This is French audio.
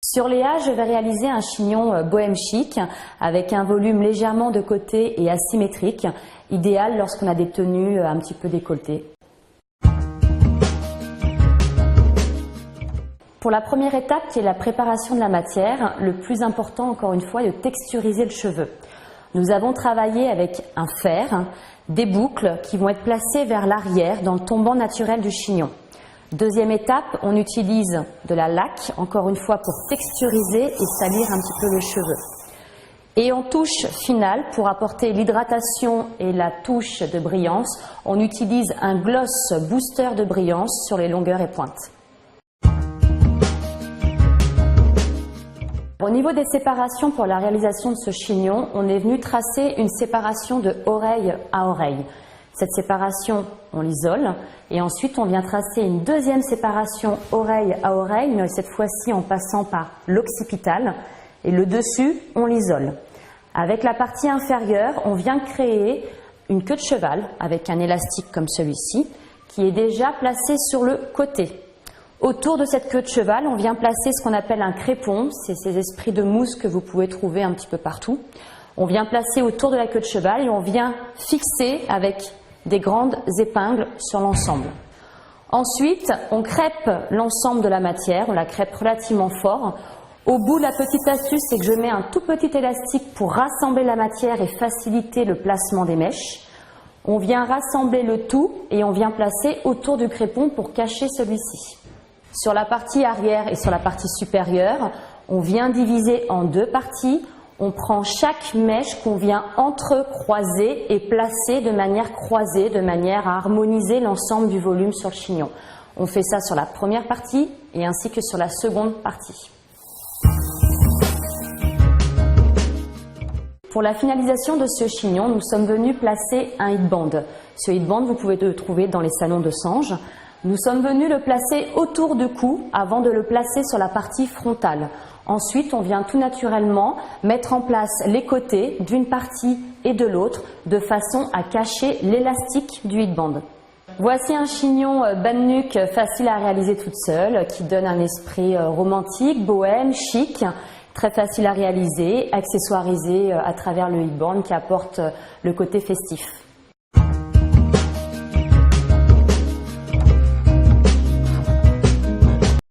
Sur les A, je vais réaliser un chignon bohème chic avec un volume légèrement de côté et asymétrique, idéal lorsqu'on a des tenues un petit peu décolletées. Pour la première étape qui est la préparation de la matière, le plus important encore une fois est de texturiser le cheveu. Nous avons travaillé avec un fer, des boucles qui vont être placées vers l'arrière dans le tombant naturel du chignon. Deuxième étape, on utilise de la laque, encore une fois pour texturiser et salir un petit peu le cheveu. Et en touche finale, pour apporter l'hydratation et la touche de brillance, on utilise un gloss booster de brillance sur les longueurs et pointes. Au niveau des séparations pour la réalisation de ce chignon, on est venu tracer une séparation de oreille à oreille. Cette séparation, on l'isole et ensuite on vient tracer une deuxième séparation oreille à oreille, mais cette fois-ci en passant par l'occipital et le dessus, on l'isole. Avec la partie inférieure, on vient créer une queue de cheval avec un élastique comme celui-ci qui est déjà placé sur le côté. Autour de cette queue de cheval, on vient placer ce qu'on appelle un crépon, c'est ces esprits de mousse que vous pouvez trouver un petit peu partout. On vient placer autour de la queue de cheval et on vient fixer avec des grandes épingles sur l'ensemble. Ensuite, on crêpe l'ensemble de la matière, on la crêpe relativement fort. Au bout, la petite astuce, c'est que je mets un tout petit élastique pour rassembler la matière et faciliter le placement des mèches. On vient rassembler le tout et on vient placer autour du crépon pour cacher celui-ci. Sur la partie arrière et sur la partie supérieure, on vient diviser en deux parties. On prend chaque mèche qu'on vient entrecroiser et placer de manière croisée, de manière à harmoniser l'ensemble du volume sur le chignon. On fait ça sur la première partie et ainsi que sur la seconde partie. Pour la finalisation de ce chignon, nous sommes venus placer un headband. Ce headband, vous pouvez le trouver dans les salons de Senge. Nous sommes venus le placer autour du cou avant de le placer sur la partie frontale. Ensuite, on vient tout naturellement mettre en place les côtés d'une partie et de l'autre de façon à cacher l'élastique du headband. Voici un chignon bas de nuque facile à réaliser toute seule qui donne un esprit romantique, bohème, chic, très facile à réaliser, accessoirisé à travers le headband qui apporte le côté festif.